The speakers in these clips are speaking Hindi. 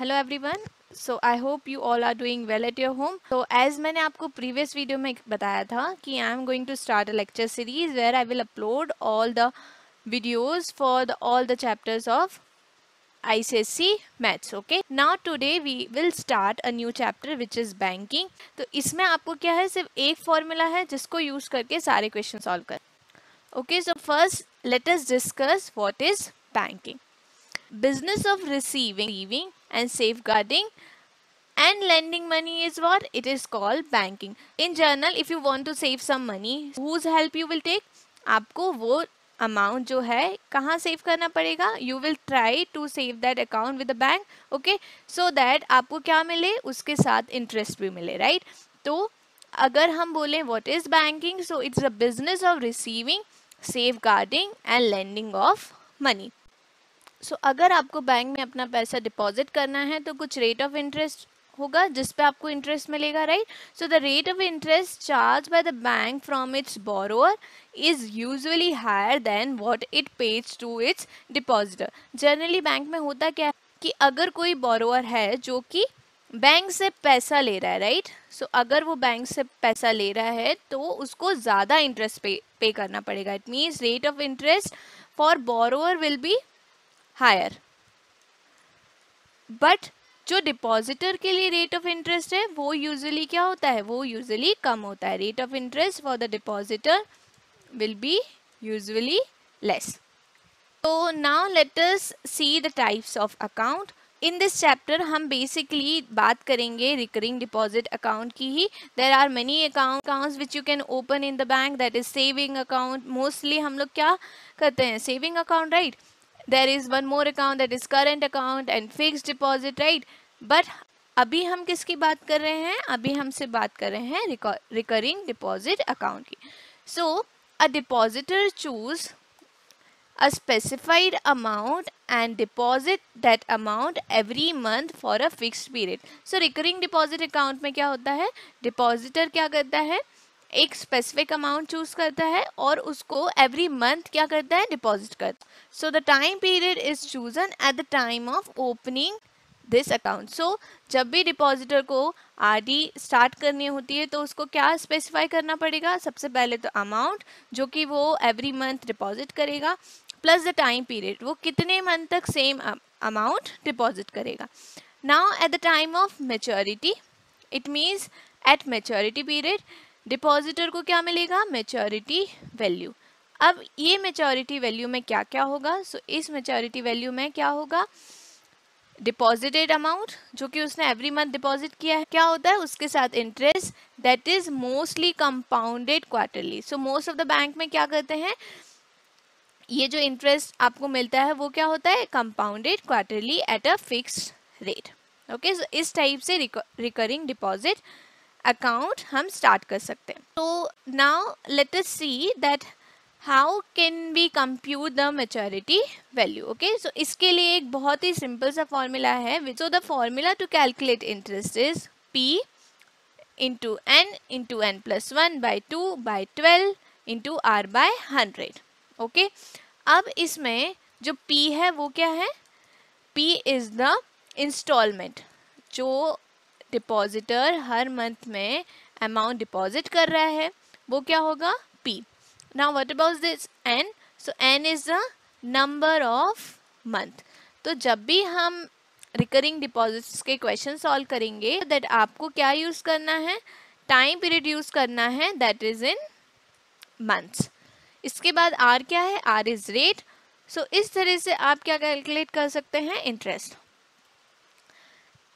Hello everyone. So I hope you all are doing well at your home. तो एज मैंने आपको प्रीवियस वीडियो में बताया था कि I am going to start a lecture series where I will upload all the videos for all the chapters of ICSE Maths. Okay, now today we will start a new chapter which is banking. तो इसमें आपको क्या है, सिर्फ एक फॉर्मूला है जिसको यूज करके सारे क्वेश्चन सॉल्व कर। Okay, so first let us discuss what is banking. Business of receiving and safeguarding and lending money is what it is called banking. In general, if you want to save some money, whose help you will take? आपको वो अमाउंट जो है कहाँ सेव करना पड़ेगा? You will try to save that account with the bank. Okay, so that आपको क्या मिले, उसके साथ इंटरेस्ट भी मिले, राइट? तो अगर हम बोलें what is banking, so it's the business of receiving, safeguarding and lending of money. So अगर आपको बैंक में अपना पैसा डिपॉजिट करना है तो कुछ रेट ऑफ इंटरेस्ट होगा जिस पे आपको इंटरेस्ट मिलेगा, right? So the rate of interest charge by the bank from its borrower is usually higher than what it pays to its depositor. Generally bank में होता क्या है कि अगर कोई बोरोअर है जो कि बैंक से पैसा ले रहा है, राइट? सो अगर वो बैंक से पैसा ले रहा है तो उसको ज़्यादा इंटरेस्ट पे करना पड़ेगा. It means rate of interest for borrower will be higher, but जो डिपॉजिटर के लिए रेट ऑफ इंटरेस्ट है वो यूजुअली क्या होता है, वो यूजुअली कम होता है. Rate of interest for the depositor will be usually less. तो now let us see the types of account. In this chapter हम बेसिकली बात करेंगे रिकरिंग डिपॉजिट अकाउंट की ही. There are many accounts which you can open in the bank, that is saving account. Mostly हम लोग क्या करते हैं, saving account, right? There is one more account that is current account and fixed deposit, right? But अभी हम किसकी बात कर रहे हैं, अभी हमसे बात कर रहे हैं recurring deposit account की. So a depositor choose a specified amount and deposit that amount every month for a fixed period. So recurring deposit account में क्या होता है, depositor क्या करता है, एक स्पेसिफिक अमाउंट चूज करता है और उसको एवरी मंथ क्या करता है, डिपॉजिट करता है. So the time period is chosen at the time of opening this account. So जब भी डिपॉजिटर को आरडी स्टार्ट करनी होती है तो उसको क्या स्पेसिफाई करना पड़ेगा, सबसे पहले तो अमाउंट जो कि वो एवरी मंथ डिपॉजिट करेगा, प्लस द टाइम पीरियड, वो कितने मंथ तक सेम अमाउंट डिपॉजिट करेगा. Now at the time of maturity, it means eight maturity period depositor को क्या मिलेगा, मेच्योरिटी वैल्यू. अब ये मेच्योरिटी वैल्यू में क्या क्या होगा, सो इस मेच्योरिटी वैल्यू में क्या होगा, डिपॉजिटेड अमाउंट जो कि उसने एवरी मंथ डिपॉजिट किया है क्या होता है, उसके साथ interest that is mostly compounded quarterly. So most of the bank में क्या करते हैं, ये जो इंटरेस्ट आपको मिलता है वो क्या होता है, compounded quarterly at a fixed rate. Okay, so इस टाइप से रिकरिंग डिपॉजिट अकाउंट हम स्टार्ट कर सकते हैं. तो now let us see that how can we compute the maturity value. Okay, so इसके लिए एक बहुत ही सिंपल सा फॉर्मूला है. So the formula to calculate interest is P into n plus 1 by 2 by 12 into R by 100. Okay, अब इसमें जो P है वो क्या है, P इज द इंस्टॉलमेंट जो डिपॉजिटर हर मंथ में अमाउंट डिपॉजिट कर रहा है वो क्या होगा, P. Now what about this N, so N is the number of month. तो जब भी हम रिकरिंग डिपॉजिट्स के क्वेश्चन सॉल्व करेंगे दैट आपको क्या यूज करना है, टाइम पीरियड यूज करना है, दैट इज इन मंथ्स. इसके बाद R क्या है, R इज रेट. सो इस तरह से आप क्या कैलकुलेट कर सकते हैं, इंटरेस्ट.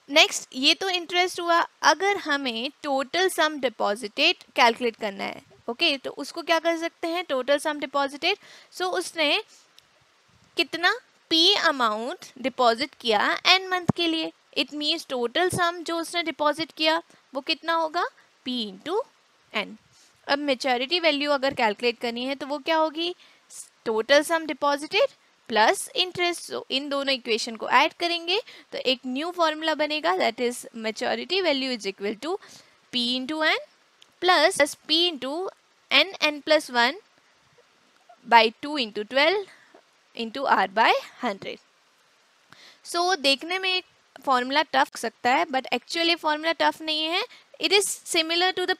नेक्स्ट, ये तो इंटरेस्ट हुआ. अगर हमें टोटल सम डिपॉजिटेड कैलकुलेट करना है, ओके, तो उसको क्या कर सकते हैं, टोटल सम डिपॉजिटेड. सो उसने कितना P अमाउंट डिपॉजिट किया n मंथ के लिए, इट मीन्स टोटल सम जो उसने डिपॉजिट किया वो कितना होगा, P इंटू n. अब मेच्योरिटी वैल्यू अगर कैलकुलेट करनी है तो वो क्या होगी, total sum deposited plus interest. So इन दोनों इक्वेशन को ऐड करेंगे तो एक न्यू फॉर्मूला बनेगा, that is maturity value is equal to P into N plus P into n plus 1 by 2 into 12 into R by 100. So देखने में फॉर्मूला टफ सकता है, बट एक्चुअली फॉर्मूला टफ नहीं है. It is similar to the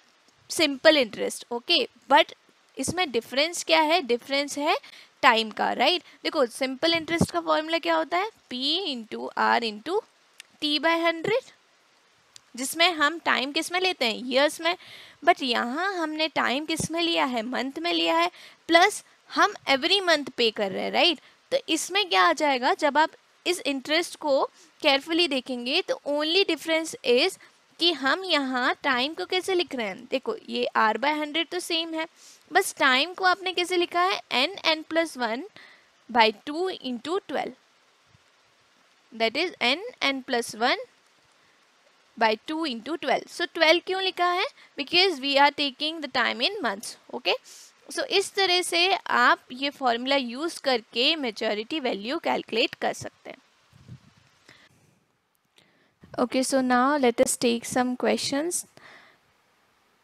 simple interest. Okay, but इसमें डिफरेंस क्या है? डिफरेंस है टाइम का, राइट? देखो सिंपल इंटरेस्ट का फॉर्मूला क्या होता है? P into R into T by 100, जिसमें हम टाइम किस में लेते हैं? ईयर्स में. बट यहाँ हमने टाइम किस में लिया है? मंथ में लिया है, प्लस हम एवरी मंथ पे कर रहे हैं, राइट? तो इसमें क्या आ जाएगा? जब आप इस इंटरेस्ट को केयरफुली देखेंगे तो ओनली डिफरेंस इज कि हम यहाँ टाइम को कैसे लिख रहे हैं. देखो ये r बाय 100 तो सेम है, बस टाइम को आपने कैसे लिखा है? n+1 by 2 into 12, that is n+1 by 2 into 12. So 12 क्यों लिखा है? Because we are taking the time in months. Okay? So इस तरह से आप ये फॉर्मूला यूज करके मेच्योरिटी वैल्यू कैलकुलेट कर सकते हैं. Okay, so now let us take some questions.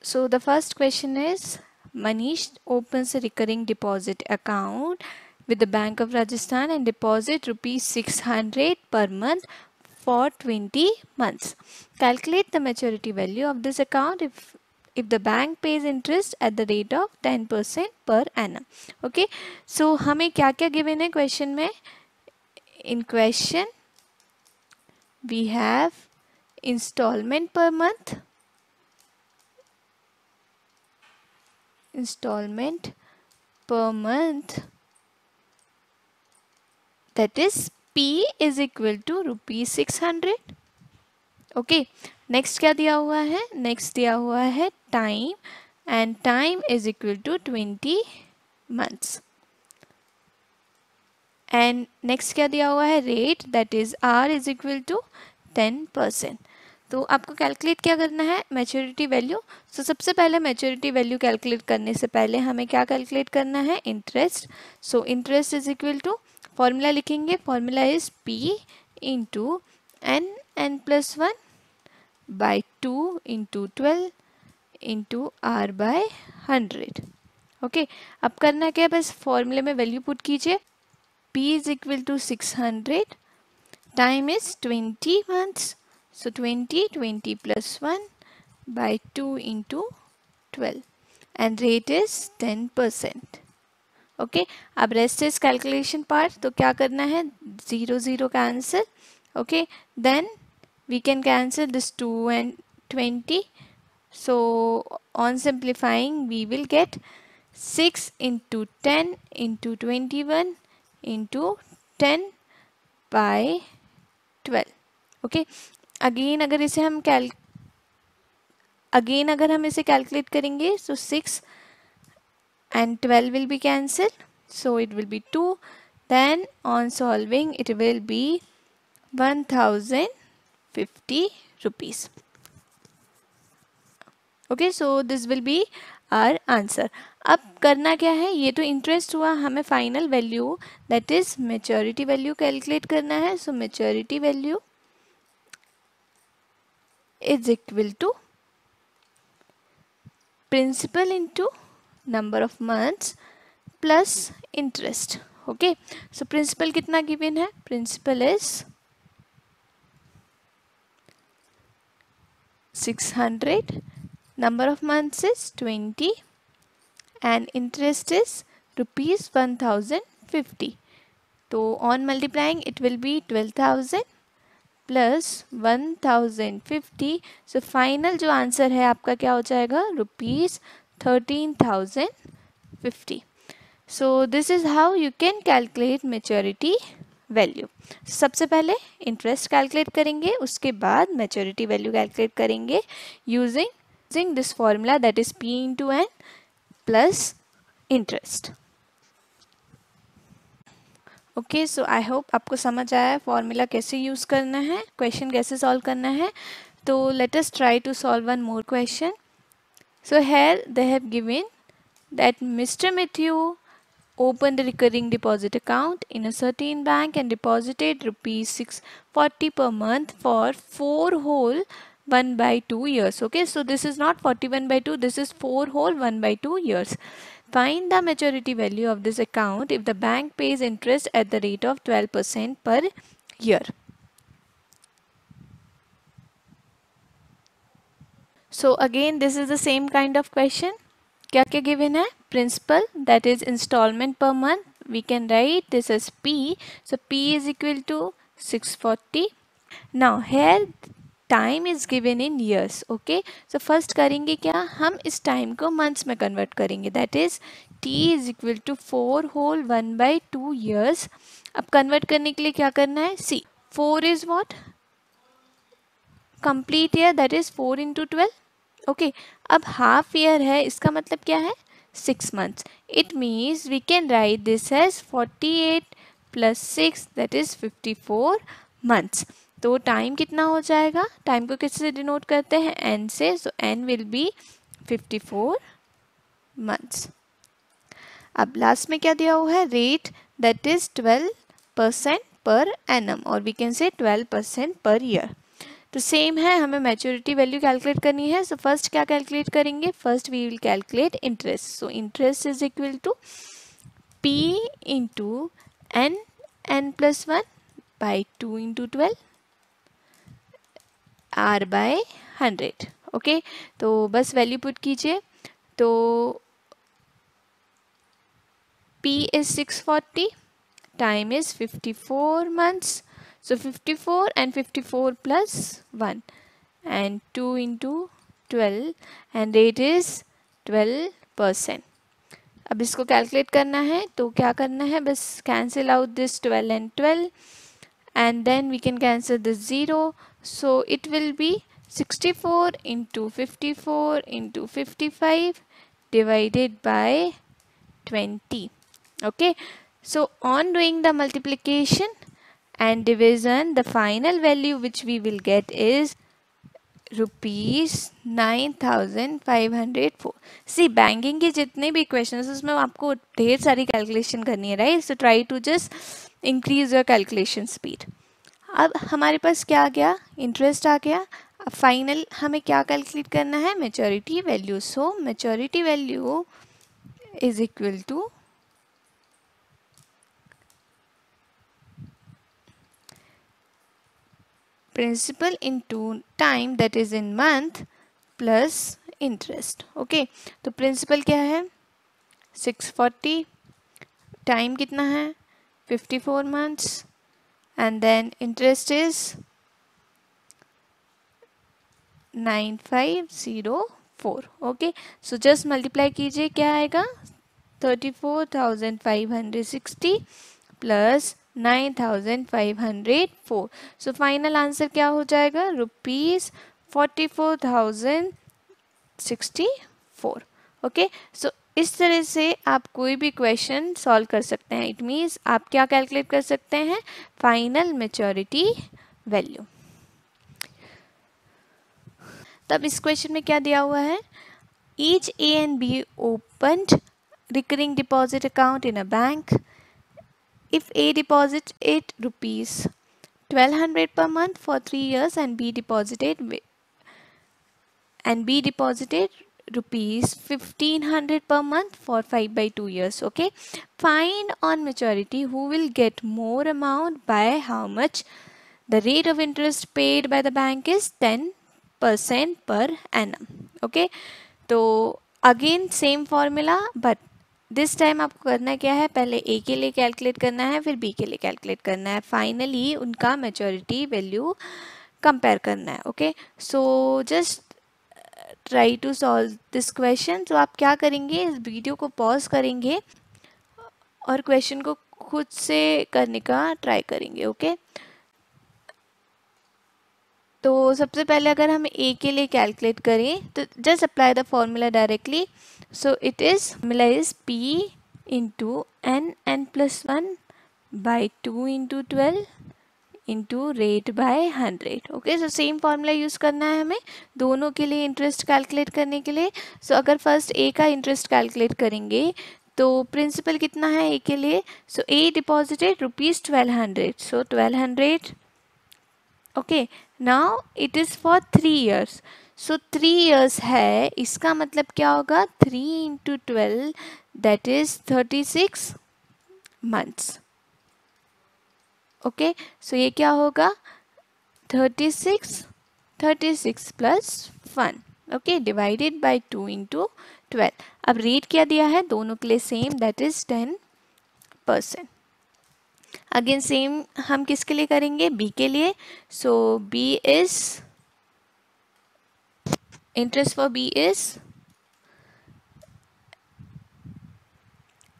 So the first question is, Manish opens a recurring deposit account with the Bank of Rajasthan and deposit rupees 600 per month for 20 months. Calculate the maturity value of this account if the bank pays interest at the rate of 10% per annum. Okay, so हमें क्या क्या given है question में? In question we have installment per month, that is P is equal to rupees 600. Okay, next क्या दिया हुआ है? नेक्स्ट दिया हुआ है time, and time is equal to 20 months. And next क्या दिया हुआ है? Rate, that is R is equal to 10%. तो आपको कैलकुलेट क्या करना है? Maturity value. सो सबसे पहले मैच्योरिटी वैल्यू कैलकुलेट करने से पहले हमें क्या कैलकुलेट करना है? Interest. So interest is equal to, formula लिखेंगे, formula is P into n+1 by 2 into 12 into R by 100. Okay, अब करना क्या है? बस फॉर्मूले में वैल्यू पुट कीजिए. P is equal to 600, time is 20 months, so 20 plus 1 by 2 into 12 and rate is 10%. Okay, अब रेस्ट इज कैलकुलेशन पार्ट. तो क्या करना है? 0 0 cancel. Okay, then we can cancel this 2 and 20. So on simplifying we will get 6 into 10 into 21 into 10 by 12. Okay, again अगर इसे हम इसे कैलकुलेट करेंगे, so 6 and 12 will be cancelled, so it will be 2. Then on solving it will be 1050 rupees. Okay, so this will be our answer. अब करना क्या है? ये तो इंटरेस्ट हुआ, हमें final value that is maturity value calculate करना है. So maturity value is equal to principal into number of months plus interest. Okay, so principal कितना गिवन है? Principal is 600, number of months is 20 and interest is rupees 1050. तो on multiplying it will be 12,000 plus 1050. So final जो आंसर है आपका क्या हो जाएगा? Rupees 13,050. So this is how you can calculate maturity value. सबसे पहले इंटरेस्ट कैलकुलेट करेंगे, उसके बाद मैच्योरिटी वैल्यू कैलकुलेट करेंगे using this formula that is P into N plus interest. Okay, so I hope आपको समझ आया फॉर्मूला कैसे यूज़ करना है, क्वेश्चन कैसे सॉल्व करना है. तो let us try to solve one more question. So here they have given that mister Matthew opened a recurring deposit account in a certain bank and deposited rupees 640 per month for 4 whole 1/2 years. Okay, so this is not 41/2, this is 4 whole 1/2 years. Find the maturity value of this account if the bank pays interest at the rate of 12% per year. So again this is the same kind of question. क्या क्या गिवन है? Principal that is installment per month. We can write this as P. सो P is equal to 640. Now here time is given in years. Okay, so first करेंगे क्या, हम इस टाइम को मंथ्स में कन्वर्ट करेंगे. That is T is equal to 4 whole 1/2 years. अब कन्वर्ट करने के लिए क्या करना है? See 4 is what, complete year, that is 4 into 12. Okay, अब हाफ ईयर है, इसका मतलब क्या है? 6 months. It means we can write this as 48 plus 6 that is 54 months. तो टाइम कितना हो जाएगा? टाइम को किससे डिनोट करते हैं? n से. सो n विल बी 54 months. अब लास्ट में क्या दिया हुआ है? Rate that is 12% per annum, और वी कैन से 12% पर ईयर. तो सेम है, हमें मैच्योरिटी वैल्यू कैलकुलेट करनी है. सो फर्स्ट क्या कैलकुलेट करेंगे? First we will calculate interest. So interest is equal to P into n plus 1 by 2 into 12 R by 100. Okay, तो बस वैल्यू पुट कीजिए. तो P is 640, time is 54 months. So 54 and 54 plus 1 and 2 into 12 and rate is 12%. अब इसको कैलकुलेट करना है, तो क्या करना है? बस cancel out this 12 and 12 and then we can cancel this 0. So it will be 64 into 54 into 55 divided by 20. Okay, so on doing the multiplication and division, the final value which we will get is rupees 9504. See banking के जितने भी क्वेश्चंस उसमें आपको ढेर सारी कैलकुलेशन करनी है, right? So try to just increase your calculation speed. अब हमारे पास क्या आ गया? इंटरेस्ट आ गया. अब फाइनल हमें क्या कैलकुलेट करना है? Maturity value. So maturity value is equal to principal into time that is in month plus interest. Okay, तो प्रिंसिपल क्या है? 640. टाइम कितना है? 54 months. And then interest is 9504. Okay, so just multiply कीजिए, क्या आएगा? 34,560 प्लस 9,504. सो फाइनल आंसर क्या हो जाएगा? रुपीज 44,064. ओके, सो इस तरह से आप कोई भी क्वेश्चन सॉल्व कर सकते हैं. इट मीन्स आप क्या कैलकुलेट कर सकते हैं? Final maturity value. तब इस क्वेश्चन में क्या दिया हुआ है? Each A and B opened recurring deposit account in a bank. If A deposited rupees 1200 per month for 3 years and B deposited rupees 1500 per month for 5/2 years. Okay, find on maturity who will get more amount by how much. The rate of interest paid by the bank is 10% per annum. Okay, तो again same formula, but this time आपको करना क्या है? पहले ए के लिए कैलकुलेट करना है, फिर बी के लिए कैलकुलेट करना है, फाइनली उनका मैच्योरिटी वैल्यू कंपेयर करना है. Okay, so just try to solve this question. तो आप क्या करेंगे? इस वीडियो को पॉज करेंगे और क्वेश्चन को खुद से करने का ट्राई करेंगे. ओके, तो सबसे पहले अगर हम ए के लिए कैलकुलेट करें तो just apply the formula directly. So it is formula is P into n plus 1 by 2 into 12 into rate by 100. Okay, so same formula use करना है हमें दोनों के लिए इंटरेस्ट कैलकुलेट करने के लिए. सो अगर फर्स्ट ए का इंटरेस्ट कैलकुलेट करेंगे तो प्रिंसिपल कितना है ए के लिए? So A deposited rupees 1200. So 1200. Okay, now it is for 3 years. So 3 years है, इसका मतलब क्या होगा? 3 into 12 that is 36 months. Okay, so ये क्या होगा? 36 plus 1. Okay, divided by 2 into 12। अब रेट क्या दिया है दोनों के लिए same, that is 10%। Again same हम किसके लिए करेंगे, बी के लिए। So B is, interest for B is,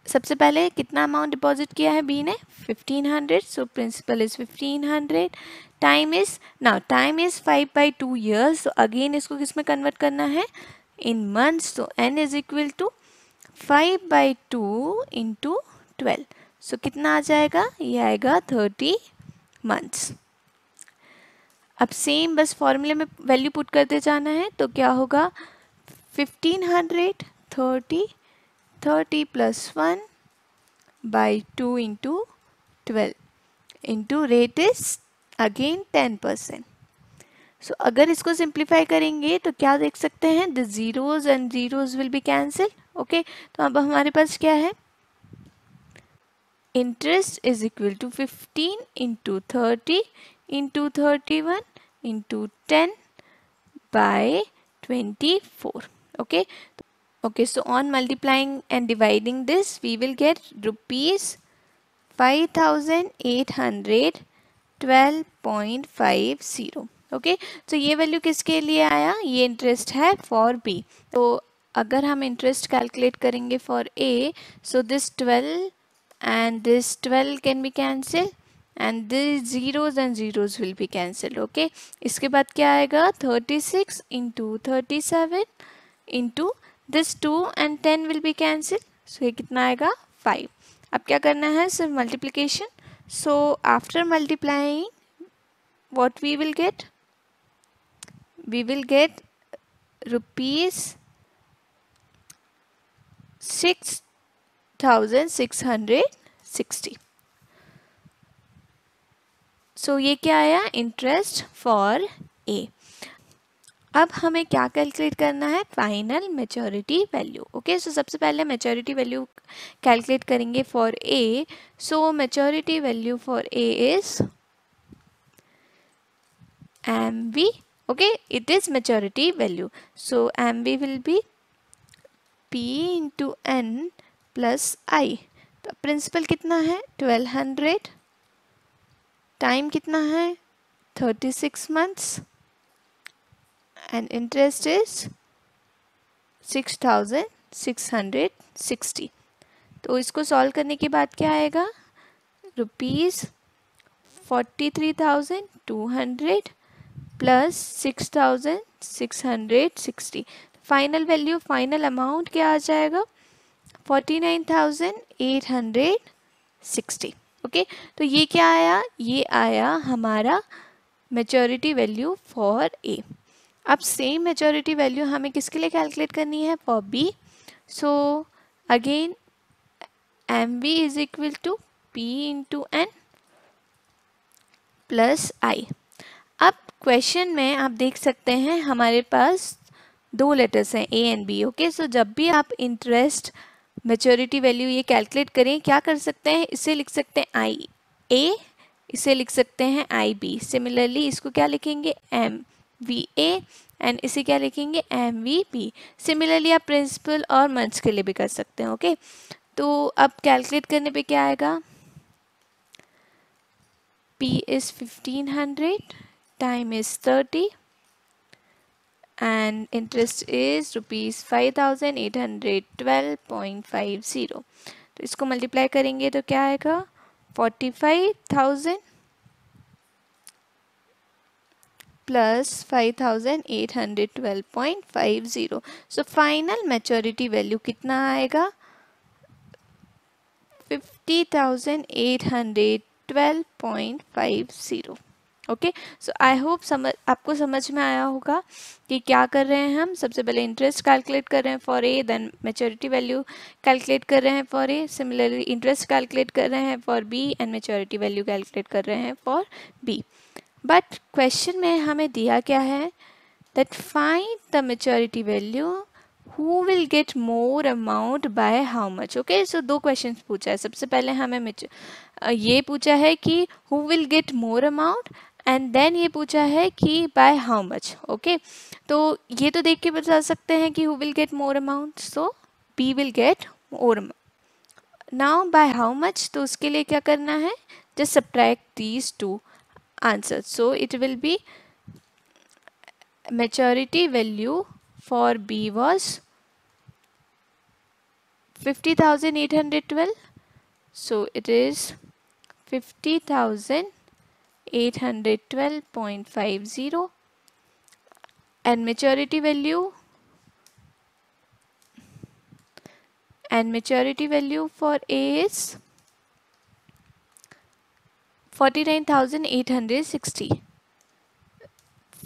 सबसे पहले कितना अमाउंट डिपॉजिट किया है बी ने, 1500। So principal is 1500, time is, now time is 5/2 years. So again इसको किस में कन्वर्ट करना है, in months. So n is equal to 5/2 into 12। So कितना आ जाएगा, ये आएगा 30 मंथ्स। अब सेम बस फॉर्मूले में वैल्यू पुट करते जाना है, तो क्या होगा, 1500 30 plus 1/2 into 12 into rate is again 10%। So अगर इसको सिंप्लीफाई करेंगे तो क्या देख सकते हैं, the zeros and zeros will be cancel. Okay, तो अब हमारे पास क्या है, interest is equal to 15 into 30 into 31 into 10 by 24. Okay, okay, so on multiplying and dividing this we will get rupees 5812.50. Okay, तो ये वैल्यू किसके लिए आया, ये इंटरेस्ट है फॉर बी। तो अगर हम इंटरेस्ट कैलकुलेट करेंगे for a, so this 12 and this 12 can be cancelled and these zeros and zeros will be cancelled. Okay, इसके बाद क्या आएगा, 36 into 37 into this 2 and 10 will be cancelled. So ये कितना आएगा, 5। अब क्या करना है, सिर्फ multiplication. So after multiplying what we will get, we will get rupees 6,660। सो ये क्या आया, इंटरेस्ट फॉर ए। अब हमें क्या कैलकुलेट करना है, फाइनल मैच्योरिटी वैल्यू। ओके, सो सबसे पहले मैच्योरिटी वैल्यू कैलकुलेट करेंगे for a. So maturity value for a is MV. Okay, it is maturity value. So MV will be P into N plus I. तो प्रिंसिपल कितना है, 1200, टाइम कितना है, 36 months, and interest is 6,660। तो इसको सॉल्व करने के बाद क्या आएगा, rupees 43,200 plus 6,660। Final value, final amount क्या आ जाएगा, 49,860। ओके, तो ये क्या आया, ये आया हमारा मैच्योरिटी वैल्यू फॉर ए। अब सेम मैच्योरिटी वैल्यू हमें किसके लिए कैलकुलेट करनी है, for B. So again MV is equal to P into N plus I। अब क्वेश्चन में आप देख सकते हैं हमारे पास दो लेटर्स हैं, ए एंड बी। ओके, सो जब भी आप इंटरेस्ट मैच्योरिटी वैल्यू ये कैलकुलेट करें, क्या कर सकते हैं, इसे लिख सकते हैं आई ए, इसे लिख सकते हैं आई बी। सिमिलरली इसको क्या लिखेंगे, एम वी ए, एंड इसे क्या लिखेंगे, एम वी बी। सिमिलरली आप प्रिंसिपल और मंथ्स के लिए भी कर सकते हैं। ओके, तो अब कैलकुलेट करने पे क्या आएगा, P is 1500, time is 30 and interest is rupees 5,812.50। तो इसको मल्टीप्लाई करेंगे तो क्या आएगा, 45,000 plus 5,812.50। So final maturity value कितना आएगा, 50,812.50। ओके, सो आई होप आपको समझ में आया होगा कि क्या कर रहे हैं हम। सबसे पहले इंटरेस्ट कैलकुलेट कर रहे हैं for A, then maturity value calculate कर रहे हैं for A, similarly interest calculate कर रहे हैं for B, and maturity value calculate कर रहे हैं फॉर बी। बट क्वेश्चन में हमें दिया क्या है, that find the maturity value who will get more amount by how much। Okay, so दो क्वेश्चंस पूछा है। सबसे पहले हमें ये पूछा है कि who will get more amount and then ये पूछा है कि बाय हाउ मच. ओके, तो ये तो देख के बता सकते हैं कि who will get more amount. So B will get more amount. Now by how much, तो उसके लिए क्या करना है, just subtract these two answer. So it will be maturity value for B was 50,812. So it is 50,812.50, and maturity value for A is 49,860.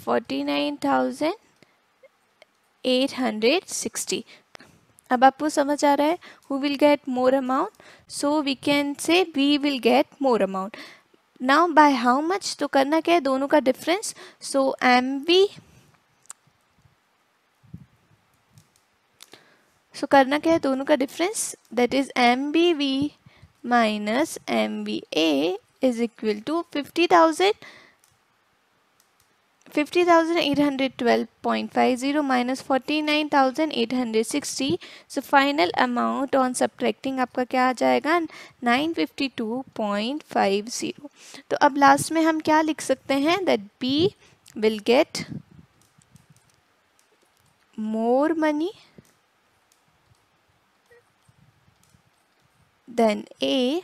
49,860. अब आपको समझ आ रहा है who will get more amount, so we can say we will get more amount. now by how much, तो करना क्या है, दोनों का डिफरेंस. so MV, so करना क्या है, दोनों का difference, that is MBV minus MVA is equal to 50,812.50 minus 49,860. so final amount on subtracting आपका क्या आ जाएगा, 952.50. तो अब लास्ट में हम क्या लिख सकते हैं, that B will get more money than A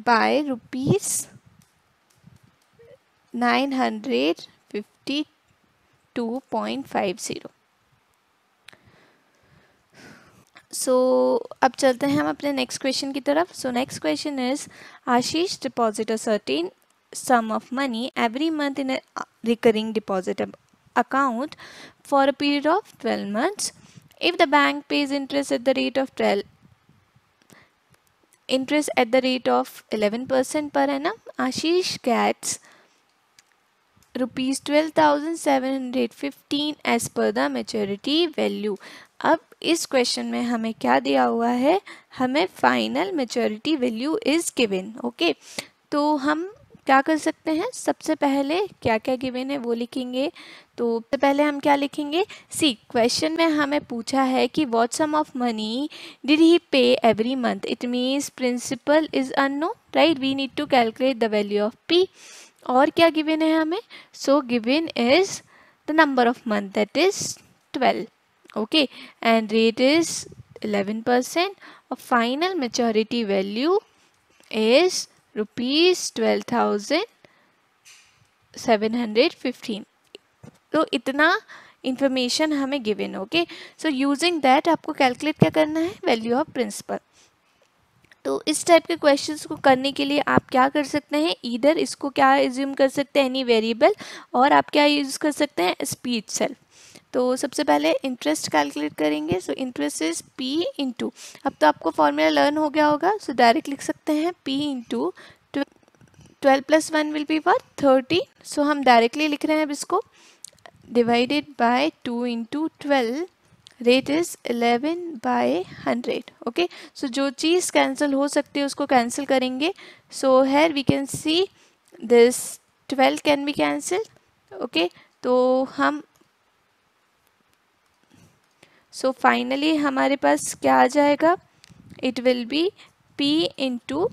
by rupees 952.50. सो अब चलते हैं हम अपने नेक्स्ट क्वेश्चन की तरफ. So next question is Ashish deposit a certain sum of money every month in a recurring deposit account for a period of 12 months. If the bank pays interest at the rate of 11% per annum, Ashish gets rupees 12,715 as per the maturity value. अब इस क्वेश्चन में हमें क्या दिया हुआ है, हमें final maturity value is given. Okay, तो हम क्या कर सकते हैं, सबसे पहले क्या क्या गिवन है वो लिखेंगे. तो सबसे पहले हम क्या लिखेंगे, सी क्वेश्चन में हमें पूछा है कि what sum of money did he pay every month. It means principal is unknown, right. We need to calculate the value of P. और क्या गिवन है हमें, so given is the number of month, that is 12. okay, and rate is 11%. और final maturity value is rupees 12,715. तो इतना इंफॉर्मेशन हमें given. Okay, so using that आपको कैलकुलेट क्या करना है, वैल्यू ऑफ प्रिंसिपल. तो इस टाइप के क्वेश्चंस को करने के लिए आप क्या कर सकते हैं, इधर इसको क्या एज्यूम कर सकते हैं, एनी वेरिएबल, और आप क्या यूज कर सकते हैं, स्पीड सेल्फ. तो सबसे पहले इंटरेस्ट कैलकुलेट करेंगे. सो इंटरेस्ट इज P इंटू, अब तो आपको फॉर्मूला लर्न हो गया होगा. सो डायरेक्ट लिख सकते हैं P into 12 plus 1 will be what, 30. So हम डायरेक्टली लिख रहे हैं अब इसको, divided by 2 into 12, rate is 11/100. Okay, so जो चीज़ कैंसिल हो सकती है उसको कैंसिल करेंगे. So here we can see this 12 can be cancel. Okay, तो हम सो फाइनली हमारे पास क्या आ जाएगा, it will be P into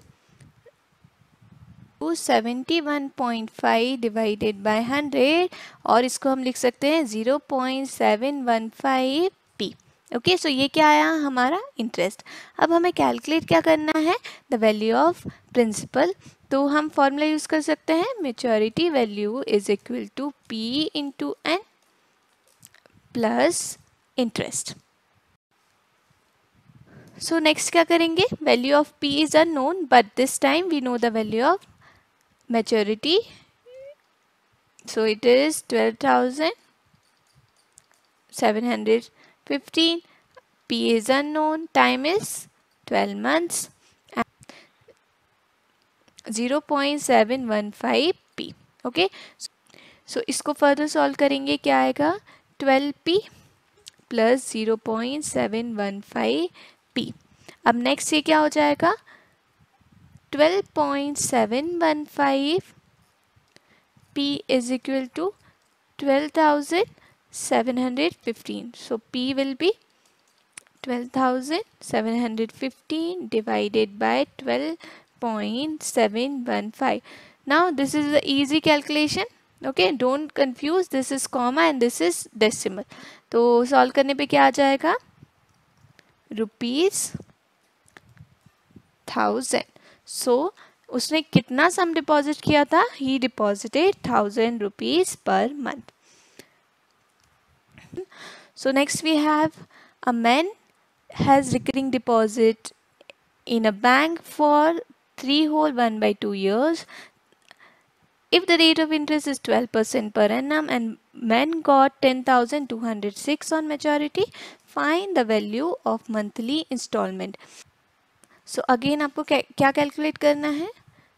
71.5 divided by 100, और इसको हम लिख सकते हैं 0.715 P. ओके, सो ये क्या आया हमारा इंटरेस्ट. अब हमें कैलकुलेट क्या करना है, द वैल्यू ऑफ प्रिंसिपल. तो हम फॉर्मूला यूज कर सकते हैं, maturity value is equal to P into N plus interest. So next क्या करेंगे, value of P is unknown, but this time we know the value of maturity. So it is 12,715. P is unknown, time is 12 months, and 0.715 P. Okay, so इसको further solve करेंगे, क्या आएगा, 12P plus 0.715 P. अब next ये क्या हो जाएगा, 12.715 P is equal to 12,715. So P will be 12,715 divided by 12.715. Now this is the easy calculation. Okay, don't confuse, this is comma and this is decimal. तो सॉल्व करने पे क्या आ जाएगा, ₹1000. सो उसने कितना सम डिपॉजिट किया था, ही deposited ₹1000 per month. So next we have a man has recurring deposit in a bank for 3 whole 1/2 years. If the rate of interest is 12% per annum and man got 10,206 on maturity, find the value of monthly installment. So again आपको क्या कैलकुलेट करना है,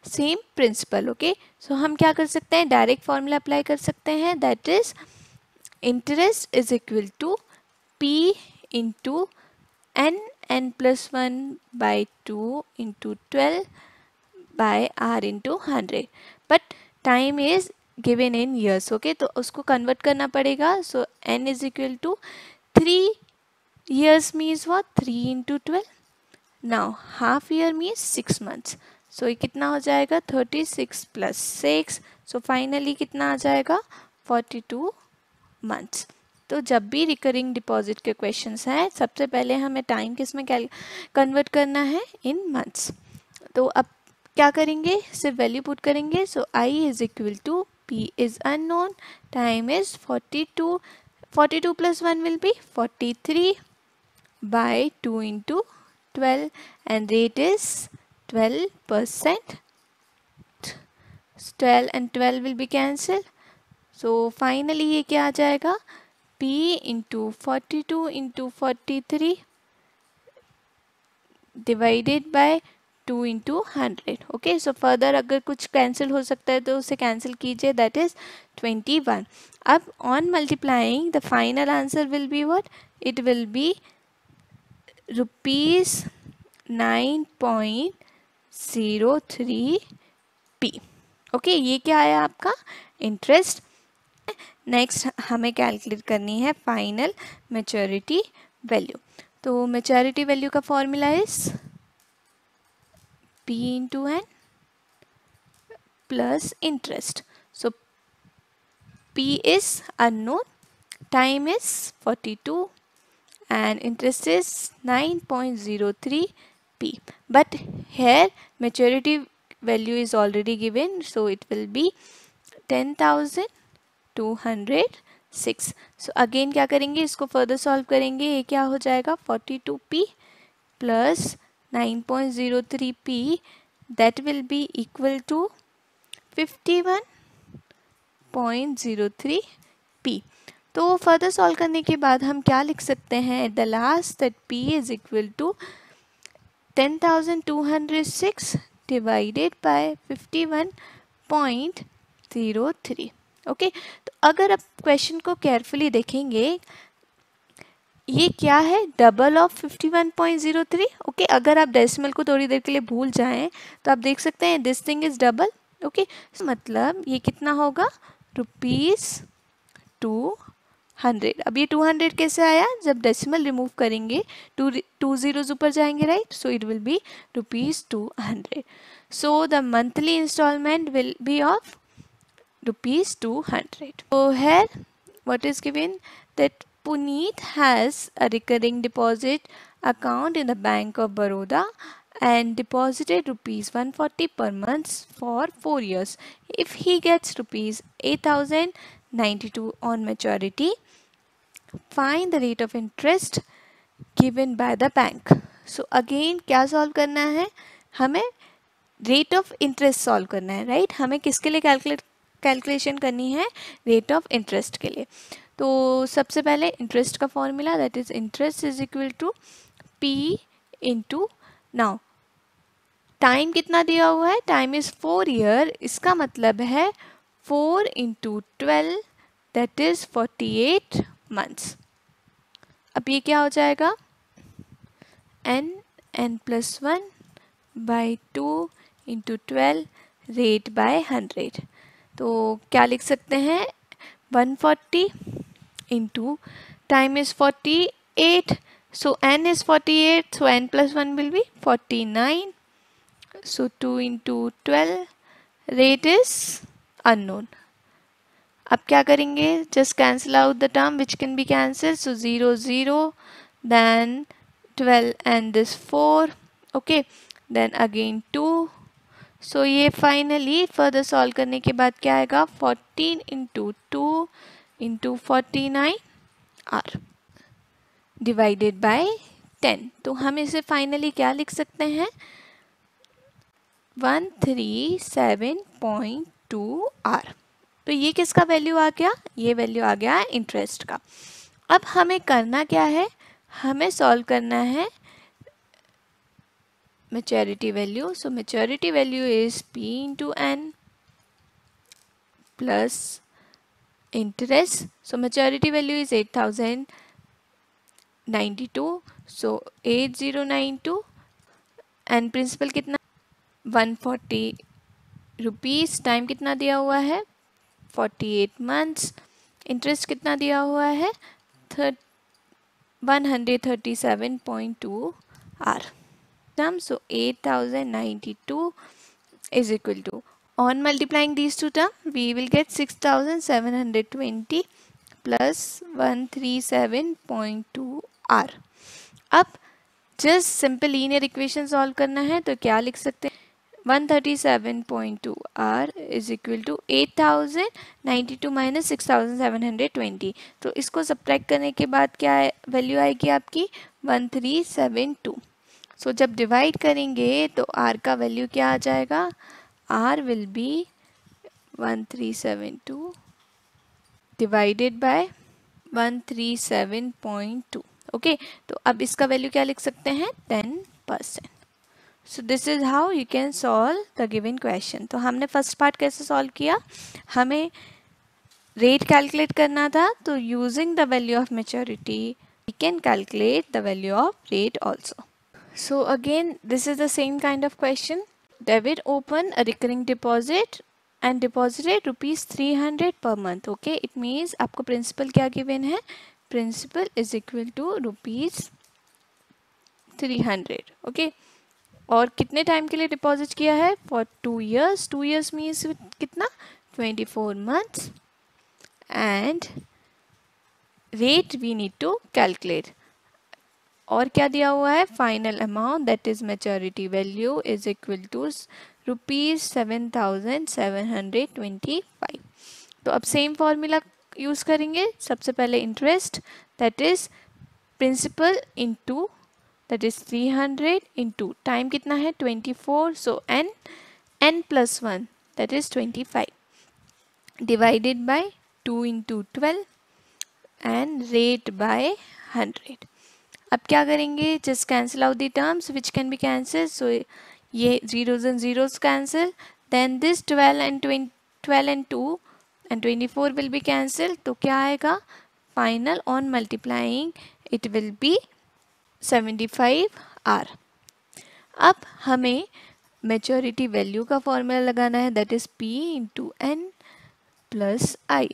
सेम प्रिंसिपल. ओके, सो हम क्या कर सकते हैं, डायरेक्ट फॉर्मूला अप्लाई कर सकते हैं, that is interest is equal to P into n+1/2 into 12 by r into 100. But time is given in years. Okay, तो उसको कन्वर्ट करना पड़ेगा. So n is equal to 3 years means what, 3 into 12. Now half year means 6 months. So ये कितना हो जाएगा, 36 plus 6. So finally कितना आ जाएगा, 42 months. तो जब भी रिकरिंग डिपॉजिट के क्वेश्चंस हैं, सबसे पहले हमें टाइम किस में कन्वर्ट करना है, इन मंथ्स. तो अब क्या करेंगे, सिर्फ वैल्यू पुट करेंगे. So I is equal to P is unknown, time is 42, 42 plus 1 will be 43 by 2 into 12 and rate is 12%. 12 and 12 will be cancelled. So finally ये क्या आ जाएगा, P into 42 into 43 divided by 2 into 100. Okay, so further अगर कुछ कैंसिल हो सकता है तो उसे कैंसिल कीजिए, that is 21. अब on multiplying the final answer will be what, it will be ₹9.03p. Okay, ये क्या आया आपका, इंटरेस्ट. नेक्स्ट हमें कैलकुलेट करनी है फाइनल मैच्योरिटी वैल्यू. तो मैच्योरिटी वैल्यू का formula is P into N plus interest. So P is unknown, time is 42 and interest is 9.03p. But here maturity value is already given, so it will be 10,206. So again क्या करेंगे, इसको further solve करेंगे. ये क्या हो जाएगा, 42p plus 9.03p, that will be equal to 51.03p. तो फर्दर सॉल्व करने के बाद हम क्या लिख सकते हैं, at the last that P is equal to 10,206 divided by 51.03. Okay, तो अगर आप क्वेश्चन को केयरफुली देखेंगे, ये क्या है, डबल ऑफ 51.03. ओके, अगर आप डेसिमल को थोड़ी देर के लिए भूल जाएं तो आप देख सकते हैं this thing is double. Okay, मतलब ये कितना होगा, ₹200. अब ये 200 कैसे आया, जब डेसिमल रिमूव करेंगे, 2 zeros ऊपर जाएंगे, right. So it will be ₹200. So the monthly instalment will be of ₹200. So here what is given, that Puneet has a recurring deposit account in the Bank of Baroda and deposited ₹140 per month for 4 years. If he gets ₹8,092 on maturity, find the rate of interest given by the bank. So again क्या सॉल्व करना है, हमें रेट ऑफ इंटरेस्ट सॉल्व करना है, राइट. हमें किसके लिए कैलकुलेशन करनी है, रेट ऑफ इंटरेस्ट के लिए. तो सबसे पहले इंटरेस्ट का formula, that is interest is equal to P into, now time कितना दिया हुआ है, टाइम इज 4 year, इसका मतलब है 4 into 12 दैट इज 48 months. अब ये क्या हो जाएगा, n+1/2 into 12 rate by 100. तो क्या लिख सकते हैं 140 into time is 48, so n is 48, so n plus 1 will be 49, so 2 into 12, rate is unknown. अब क्या करेंगे, just cancel out the term which can be cancelled, so 0 0, then 12 and this 4, okay, then again 2, so ये finally further solve करने के बाद क्या आएगा 14 into 2 into 49 r divided by 10. तो हम इसे फाइनली क्या लिख सकते हैं 137.2 r. तो ये किसका वैल्यू आ गया, ये वैल्यू आ गया इंटरेस्ट का. अब हमें करना क्या है, हमें सॉल्व करना है maturity value. So maturity value is p into n plus interest. So maturity value is 8092. So 8092 and principal कितना 140 रुपीस, टाइम कितना दिया हुआ है 48 मंथ्स, इंटरेस्ट कितना दिया हुआ है 137.2 r. So 8092 is equal to, on multiplying these two terms we will get 6720 plus 137.2 r. अब just simple linear equation solve करना है तो क्या लिख सकते हैं 137.2 r is equal to 8092 minus 6720. तो इसको subtract करने के बाद क्या वैल्यू आएगी आपकी 1372. सो जब डिवाइड करेंगे तो r का वैल्यू क्या आ जाएगा, r will be 1372 divided by 137.2. Okay, तो अब इसका वैल्यू क्या लिख सकते हैं 10%. So this is how you can solve the given question. तो हमने फर्स्ट पार्ट कैसे सॉल्व किया, हमें रेट कैलकुलेट करना था, तो using the value of maturity we can calculate the value of rate also. So again this is the same kind of question. David opened a recurring deposit and deposited rupees 300 per month. Okay, it means आपको principal क्या given है, principal is equal to rupees 300. Okay, और कितने टाइम के लिए डिपॉजिट किया है for 2 years. 2 years means कितना 24 months and rate we need to calculate. और क्या दिया हुआ है final amount that is maturity value is equal to ₹7,725. तो अब सेम फॉर्मूला यूज़ करेंगे. सबसे पहले interest that is principal into that is 300 into time कितना है 24, so n plus 1 that is 25 divided by 2 into 12 and rate by 100. अब क्या करेंगे, just cancel out the terms which can be cancel. So ये zeros and zeros cancel, then this 12 and 2 and 24 will be cancel. तो क्या आएगा final on multiplying it will B 75 r. अब हमें मैच्योरिटी वैल्यू का फॉर्मूला लगाना है that is p into n plus i.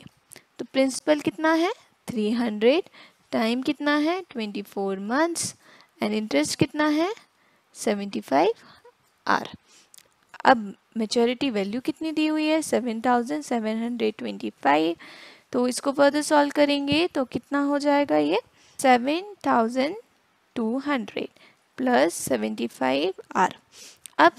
तो प्रिंसिपल कितना है 300, टाइम कितना है 24 मंथ्स एंड इंटरेस्ट कितना है 75 r. अब मैच्योरिटी वैल्यू कितनी दी हुई है 7,725. तो इसको फर्दर सॉल्व करेंगे तो कितना हो जाएगा ये 7,200 प्लस 75 r. अब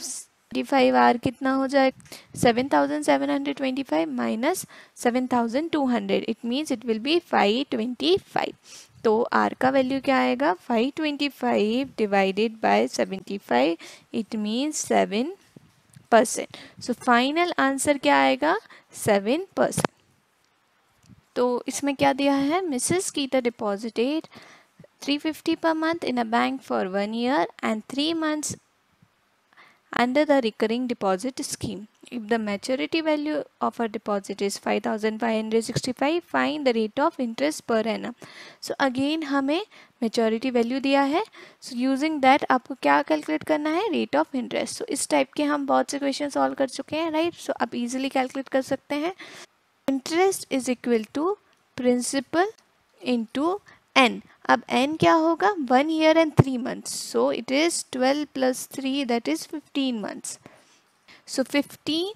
75 r कितना हो जाएगा 7,725 minus 7,200, it means it will be 525. तो r का वैल्यू क्या आएगा 525 divided by 75, it means 7%. So final answer क्या आएगा 7%. तो इसमें क्या दिया है, Mrs Geeta deposited 350 per month in a bank for 1 year and 3 months under the recurring deposit scheme. If the maturity value of a deposit is 5,565, find the rate of interest per annum. So again हमें maturity value दिया है, so using that आपको क्या calculate करना है, rate of interest. So इस type के हम बहुत से question solve कर चुके हैं, right? So आप easily calculate कर सकते हैं. Interest is equal to principal into n. अब n क्या होगा, 1 year and 3 months. So it is 12 plus 3, that is 15 months. So 15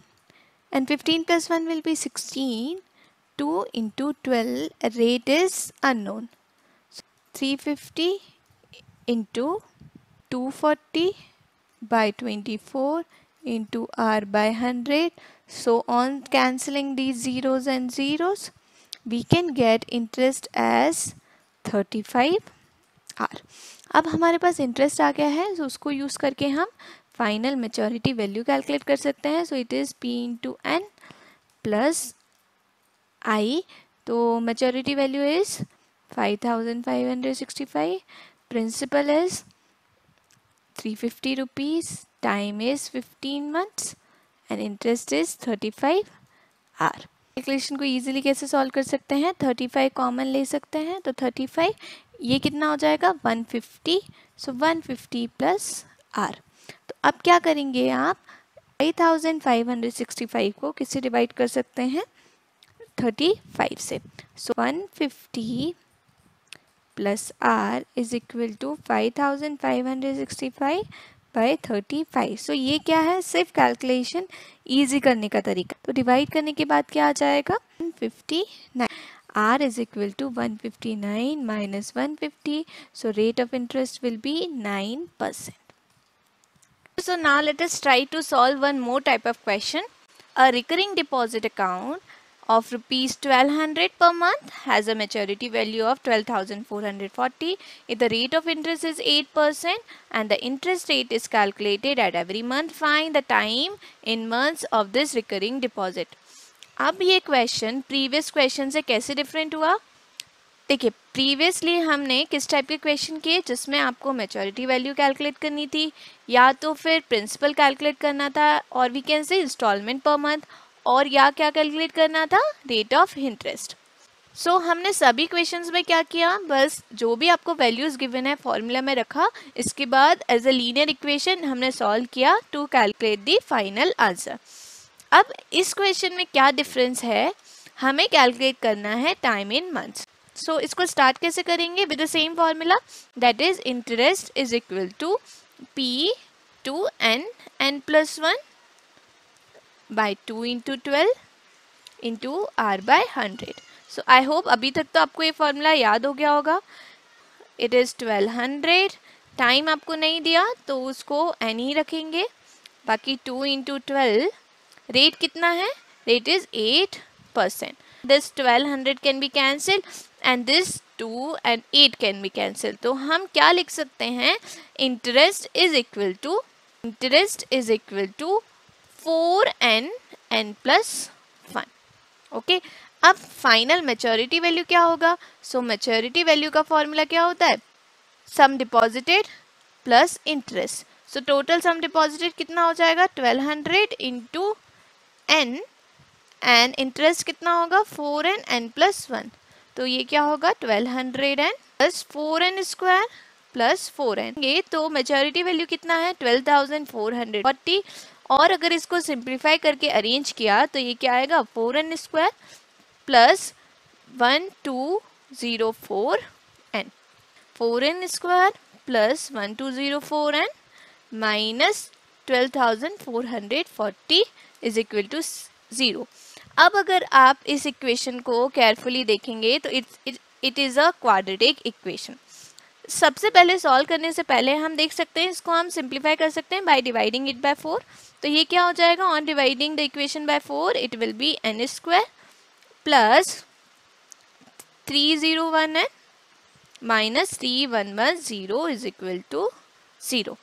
and 15 plus 1 will be 16. 2 into 12, rate is unknown. So 350 into 240 by 24 into r by 100. So on cancelling these zeros and zeros, we can get interest as 35 r. अब हमारे पास इंटरेस्ट आ गया है, तो उसको यूज़ करके हम फाइनल मेच्योरिटी वैल्यू कैलकुलेट कर सकते हैं. So it is p into N plus I. तो maturity value is 5,565. Principal is 350 rupees. Time is 15 months and interest is 35 r. Calculation को ईजिली कैसे सॉल्व कर सकते हैं, 35 कॉमन ले सकते हैं. तो 35 ये कितना हो जाएगा, 150. सो 150 प्लस r. तो अब क्या करेंगे आप, 5,565 को किससे डिवाइड कर सकते हैं, 35 से. So 150 plus r is equal to 5,565 by 35. सो ये क्या है, सिर्फ कैलकुलेशन इजी करने का तरीका. तो डिवाइड करने के बाद क्या आ जाएगा, 159. r is equal to 159 minus 150. So rate of interest will be 9%. So now let us try to solve one more type of question. A recurring deposit account of rupees 1200 per month has a maturity value of 12,440. If the rate of interest is 8% and the interest rate is calculated at every month, find the time in months of this recurring deposit. अब ये क्वेश्चन प्रीवियस क्वेश्चन से कैसे डिफरेंट हुआ, देखिए प्रीवियसली हमने किस टाइप के क्वेश्चन किए जिसमें आपको मैच्योरिटी वैल्यू कैलकुलेट करनी थी या तो फिर प्रिंसिपल कैलकुलेट करना था और we can say instalment per month, और या क्या कैलकुलेट करना था, रेट ऑफ इंटरेस्ट. सो हमने सभी क्वेश्चंस में क्या किया, बस जो भी आपको वैल्यूज गिवन है फॉर्मूला में रखा, इसके बाद एज अ लीनियर इक्वेशन हमने सॉल्व किया to calculate the final answer. अब इस क्वेश्चन में क्या डिफरेंस है, हमें कैलकुलेट करना है टाइम इन मंथ्स. सो इसको स्टार्ट कैसे करेंगे, with the same formula, that is interest is equal to p to n plus 1 by 2 into 12 into r by 100. So I hope अभी तक तो आपको ये फॉर्मूला याद हो गया होगा. It is 1200. टाइम आपको नहीं दिया तो उसको n ही रखेंगे, बाकी 2 इंटू 12. रेट कितना है, rate is 8%. This 1200 can be cancel and this 2 and 8 can be cancel. तो हम क्या लिख सकते हैं, interest is equal to 4n plus 1. Okay, अब फाइनल मैच्योरिटी वैल्यू क्या होगा, सो मैच्योरिटी वैल्यू का फॉर्मूला क्या होता है, sum deposited plus interest. So total sum deposited कितना हो जाएगा, 1200 इंटू n एंड इंटरेस्ट कितना होगा, 4n प्लस 1. तो ये क्या होगा, 1200n plus 4n square plus 4n. ये तो मैच्योरिटी वैल्यू कितना है, 12,440. और अगर इसको सिंप्लीफाई करके अरेंज किया तो ये क्या आएगा, 4n square plus 1204n. 4n square plus 1204n minus 12,440 is equal to 0. अब अगर आप इस इक्वेशन को केयरफुली देखेंगे तो it is a quadratic equation. सबसे पहले सॉल्व करने से पहले हम देख सकते हैं, इसको हम सिंप्लीफाई कर सकते हैं बाय डिवाइडिंग इट बाय 4. तो ये क्या हो जाएगा, on dividing the equation by 4 it will be n square plus 301n minus 3110 is equal to 0.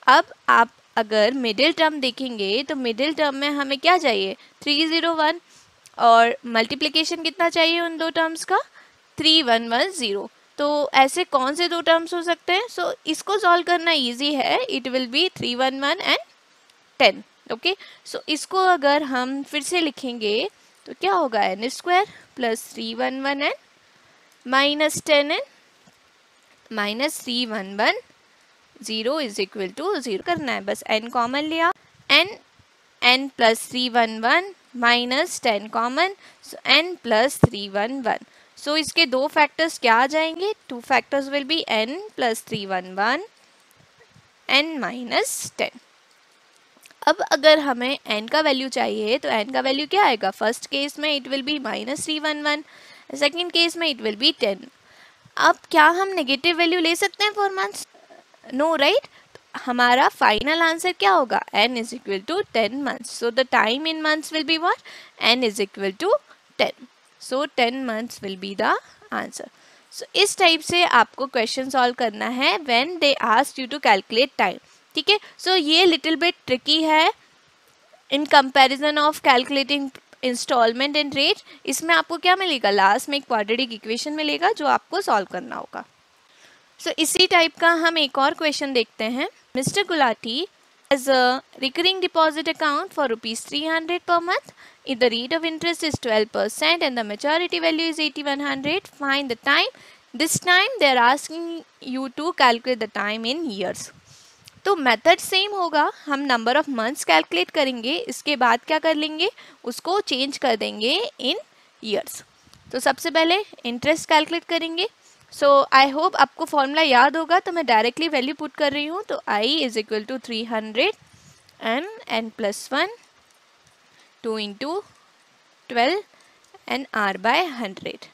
अब आप अगर मिडिल टर्म देखेंगे तो मिडिल टर्म में हमें क्या चाहिए, 301 और मल्टीप्लिकेशन कितना चाहिए उन दो टर्म्स का, 3110. तो ऐसे कौन से दो टर्म्स हो सकते हैं, सो इसको सॉल्व करना इजी है. It will be 311 and 10. Okay, so इसको अगर हम फिर से लिखेंगे तो क्या होगा, n square plus 311 minus 10n minus 311 0 is equal to 0 करना है, बस n कॉमन लिया, n plus 311 minus 10 common, so n plus 311. So इसके दो फैक्टर्स क्या आ जाएंगे, two factors will be n plus 311 n minus 10. अब अगर हमें n का वैल्यू चाहिए तो n का वैल्यू क्या आएगा, फर्स्ट केस में it will be minus 311, second case में इट विल बी 10. अब क्या हम नेगेटिव वैल्यू ले सकते हैं फॉर मंथ्स, नो राइट. हमारा फाइनल आंसर क्या होगा, n is equal to 10 months. So the time in months will be what, n is equal to 10. So 10 months will be the answer. So इस टाइप से आपको क्वेश्चन सॉल्व करना है when they ask you to calculate time. ठीक है, सो ये लिटिल बिट ट्रिकी है in comparison of calculating instalment and rate. इसमें आपको क्या मिलेगा, लास्ट में एक क्वाड्रेटिक इक्वेशन मिलेगा जो आपको सॉल्व करना होगा. सो इसी टाइप का हम एक और क्वेश्चन देखते हैं. Mister Gulati has a recurring deposit account for rupees 300 per month. If the rate of interest is 12% and the maturity value is 8100, find the time. This time they are asking you to calculate the time in years. तो मेथड सेम होगा, हम नंबर ऑफ मंथ्स कैलकुलेट करेंगे, इसके बाद क्या कर लेंगे, उसको चेंज कर देंगे इन ईयर्स. तो सबसे पहले इंटरेस्ट कैलकुलेट करेंगे. सो आई होप आपको फॉर्मूला याद होगा, तो मैं डायरेक्टली वैल्यू पुट कर रही हूँ. तो i is equal to 300 and n plus 1 2 into 12 and r by 100.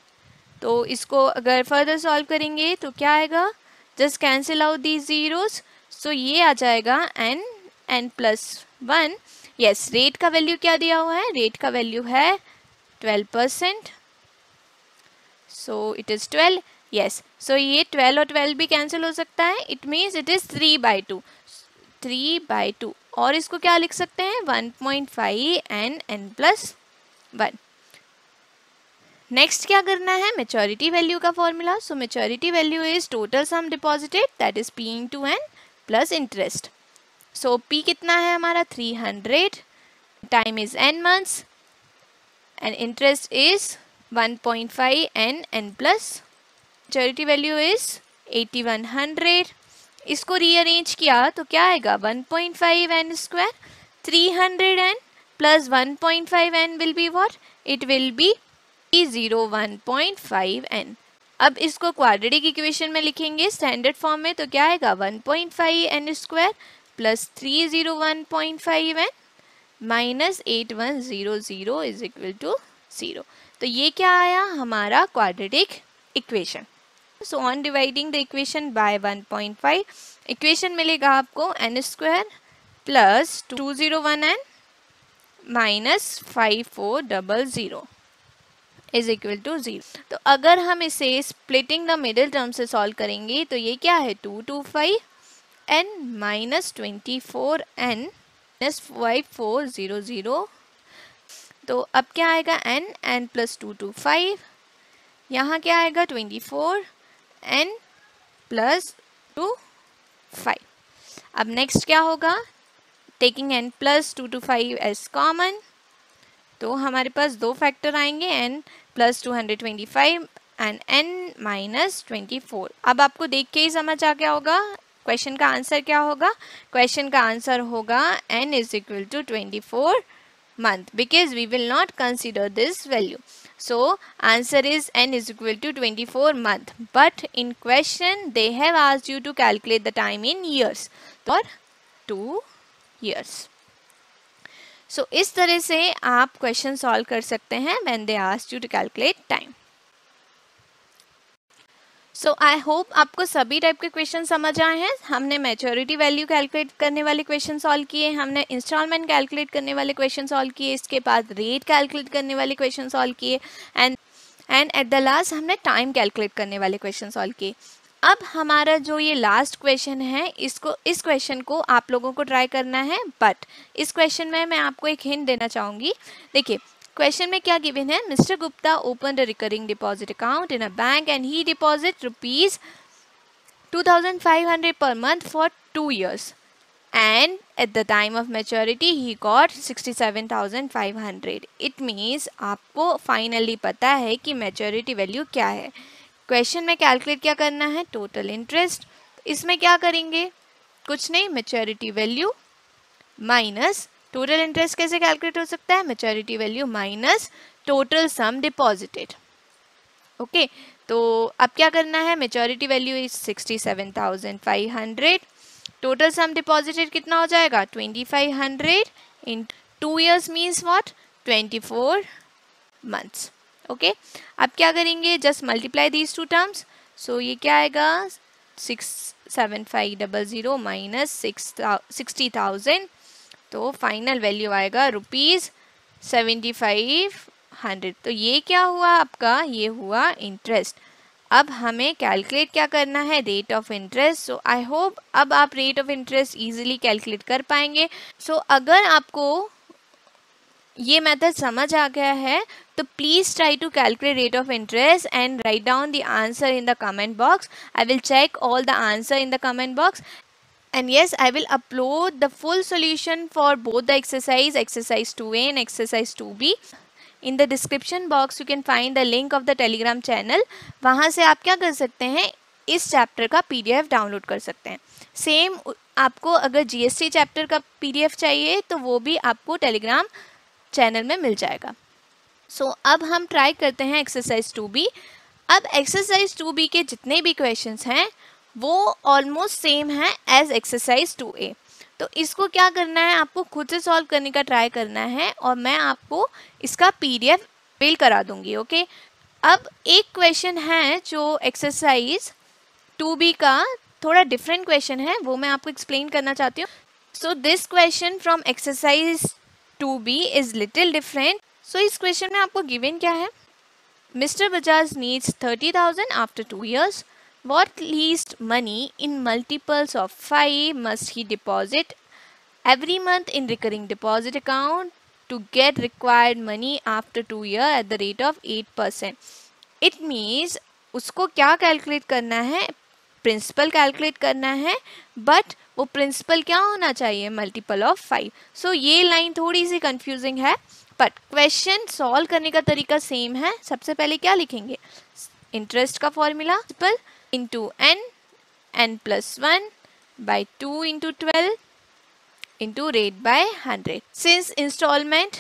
तो इसको अगर फर्दर सॉल्व करेंगे तो क्या आएगा, just cancel out these zeros. So ये आ जाएगा n प्लस 1. यस, रेट का वैल्यू क्या दिया हुआ है, रेट का वैल्यू है 12%. So it is 12. Yes, so ये 12 और 12 भी कैंसिल हो सकता है. It means it is 3/2. 3/2. और इसको क्या लिख सकते हैं, 1.5 एंड n प्लस 1. नेक्स्ट क्या करना है, मेच्योरिटी वैल्यू का formula. So maturity value is total sum deposited that is p into n plus interest. So p कितना है हमारा 300, time is n months and interest is 1.5 and n plus, maturity value is 8100. इसको रीअरेंज किया तो क्या आएगा, 1.5 n square 300 n plus 1.5 n will be what, it will B 1.5 n. अब इसको क्वाड्रेटिक इक्वेशन में लिखेंगे स्टैंडर्ड फॉर्म में, तो क्या आएगा 1.5 n square plus 301.5 n minus 8100 is equal to 0. तो ये क्या आया हमारा quadratic equation. So on dividing the equation by 1.5, equation मिलेगा आपको n square plus 201 n minus 5400 is equal to 0. तो अगर हम इसे स्प्लिटिंग द मिडिल टर्म से सॉल्व करेंगे तो ये क्या है, 225 n माइनस 24 n माइनस 5400. तो अब क्या आएगा, n प्लस 225, यहाँ क्या आएगा 24 n प्लस 25. अब नेक्स्ट क्या होगा, taking n plus 225 as common, तो हमारे पास दो फैक्टर आएंगे, n plus 225 and n minus 24. अब आपको देख के ही समझ आ गया होगा क्वेश्चन का आंसर क्या होगा. क्वेश्चन का आंसर होगा n is equal to 24 month, because we will not consider this value. So answer is n is equal to 24 month, but in question they have asked you to calculate the time in years for 2 years. So इस तरह से आप क्वेश्चन सॉल्व कर सकते हैं when they asked you to calculate time. So I hope आपको सभी टाइप के क्वेश्चन समझ आए हैं. हमने मैच्योरिटी वैल्यू कैलकुलेट करने वाले क्वेश्चन सॉल्व किए, हमने इंस्टॉलमेंट कैलकुलेट करने वाले क्वेश्चन सॉल्व किए, इसके बाद रेट कैलकुलेट करने वाले क्वेश्चन सॉल्व किए, एंड एट द लास्ट हमने टाइम कैलकुलेट करने वाले क्वेश्चन सॉल्व किए. अब हमारा जो ये लास्ट क्वेश्चन है, इस क्वेश्चन को आप लोगों को ट्राई करना है, बट इस क्वेश्चन में मैं आपको एक हिंट देना चाहूँगी. देखिए क्वेश्चन में क्या गिवन है, mister Gupta open a recurring deposit account in a bank and he deposit rupees 2500 per month for 2 years and at the time of maturity he got 67,500. It means आपको फाइनली पता है कि मैच्योरिटी वैल्यू क्या है. क्वेश्चन में कैलकुलेट क्या करना है, टोटल इंटरेस्ट. इसमें क्या करेंगे, कुछ नहीं, maturity value minus total interest. कैसे कैलकुलेट हो सकता है, maturity value minus total sum deposited. Okay, तो अब क्या करना है, maturity value is 67,500. Total sum deposited कितना हो जाएगा, 2,500 in 2 years means what, 24 months. Okay, अब क्या करेंगे, just multiply these two terms. So ये क्या आएगा, 67500 माइनस 60,000. तो फाइनल वैल्यू आएगा ₹7500. तो ये क्या हुआ आपका, ये हुआ इंटरेस्ट. अब हमें कैलकुलेट क्या करना है, rate of interest. So I hope अब आप rate of interest easily calculate कर पाएंगे. सो अगर आपको ये मेथड समझ आ गया है तो please try to calculate rate of interest and write down the answer in the comment box. I will check all the answer in the comment box. And yes, I will upload the full solution for both the exercise 2A and exercise 2B. In the description box you can find the link of the Telegram channel. वहाँ से आप क्या कर सकते हैं, इस चैप्टर का PDF डाउनलोड कर सकते हैं. सेम आपको अगर GST चैप्टर का PDF चाहिए तो वो भी आपको टेलीग्राम चैनल में मिल जाएगा. सो अब हम ट्राई करते हैं एक्सरसाइज 2B. अब एक्सरसाइज 2B के जितने भी क्वेश्चंस हैं वो ऑलमोस्ट सेम है एज एक्सरसाइज 2A. तो इसको क्या करना है, आपको खुद से सॉल्व करने का ट्राई करना है और मैं आपको इसका PDF मेल करा दूंगी. ओके, अब एक क्वेश्चन है जो एक्सरसाइज 2B का थोड़ा डिफरेंट क्वेश्चन है, वो मैं आपको एक्सप्लेन करना चाहती हूँ. So this question from exercise 2B is little different. So इस क्वेश्चन में आपको गिवन क्या है, mister Bajaj needs 30,000 after 2 years. What least money in multiples of 5 must he deposit every month in recurring deposit account to get required money after 2 years at the rate of 8%? It means उसको क्या कैलकुलेट करना है, प्रिंसिपल कैलकुलेट करना है, बट वो प्रिंसिपल क्या होना चाहिए, मल्टीपल ऑफ 5. सो ये लाइन थोड़ी सी कंफ्यूजिंग है बट क्वेश्चन सॉल्व करने का तरीका सेम है. सबसे पहले क्या लिखेंगे, इंटरेस्ट का formula into n plus 1 by 2 into 12 into rate by 100. Since installment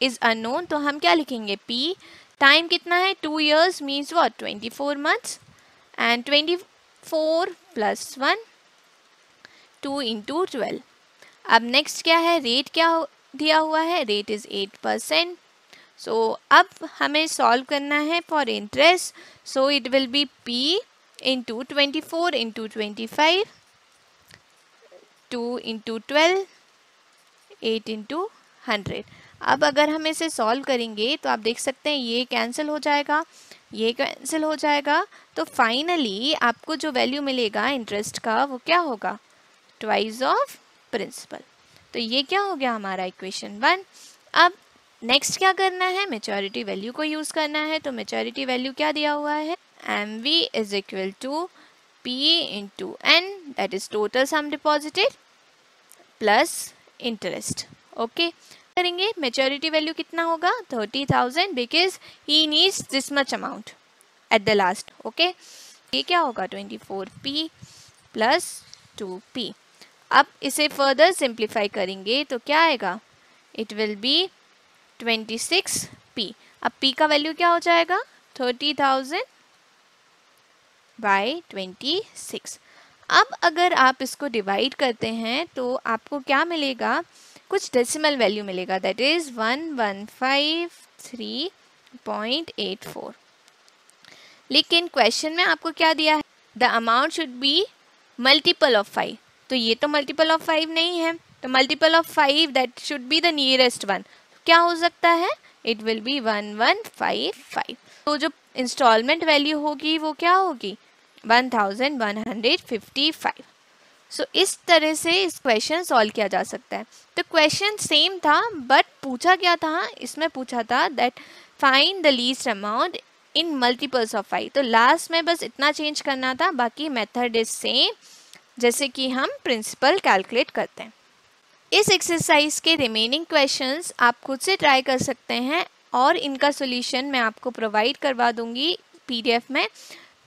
is unknown तो हम क्या लिखेंगे, p. टाइम कितना है, 2 years means what, 24 months and 24 plus 1 2 into 12. अब नेक्स्ट क्या है, रेट क्या दिया हुआ है, रेट इज 8%. सो अब हमें सॉल्व करना है for interest. So it will be p into 24 into 25 2 into 12 8 into 100. अब अगर हम इसे सॉल्व करेंगे तो आप देख सकते हैं ये कैंसिल हो जाएगा, ये कैंसिल हो जाएगा. तो फाइनली आपको जो वैल्यू मिलेगा इंटरेस्ट का वो क्या होगा, ट्वाइस ऑफ प्रिंसिपल. तो ये क्या हो गया हमारा इक्वेशन 1. अब नेक्स्ट क्या करना है, मैच्योरिटी वैल्यू को यूज़ करना है. तो मैच्योरिटी वैल्यू क्या दिया हुआ है, MV is equal to P into N, that is total sum deposited plus interest. Okay, करेंगे मैच्योरिटी वैल्यू कितना होगा, 30,000 because he needs this much amount at the last. Okay, ये क्या होगा, 24P plus 2P. अब इसे फर्दर सिंप्लीफाई करेंगे तो क्या आएगा, इट विल बी 26P. अब P का वैल्यू क्या हो जाएगा, 30,000 by 26. अब अगर आप इसको डिवाइड करते हैं तो आपको क्या मिलेगा, कुछ डेसिमल वैल्यू मिलेगा, दैट इज 1153.84. लेकिन क्वेश्चन में आपको क्या दिया है, the amount should be multiple of 5. तो ये तो मल्टीपल ऑफ 5 नहीं है, तो multiple of 5 that should be the nearest one. क्या हो सकता है, इट विल बी 1155. तो जो इंस्टॉलमेंट वैल्यू होगी वो क्या होगी, 1155. सो इस तरह से इस क्वेश्चन सॉल्व किया जा सकता है. तो क्वेश्चन सेम था बट पूछा क्या था, इसमें पूछा था that find the least amount in multiples of 5. तो लास्ट में बस इतना चेंज करना था, बाकी मेथड इज सेम. जैसे कि हम प्रिंसिपल कैलकुलेट करते हैं। इस एक्सरसाइज के रिमेनिंग क्वेश्चंस आप खुद से ट्राई कर सकते हैं और इनका सॉल्यूशन मैं आपको प्रोवाइड करवा दूंगी पीडीएफ में।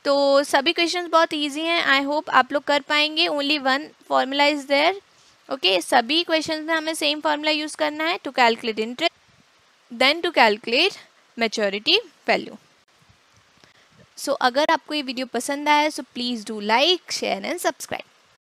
तो सभी क्वेश्चंस बहुत इजी हैं, आई होप आप लोग कर पाएंगे। Only one formula is there, okay. सभी क्वेश्चंस में हमें सेम फॉर्मूला यूज करना है to calculate interest, then to calculate maturity value. So अगर आपको ये वीडियो पसंद आया so please do like, share and subscribe.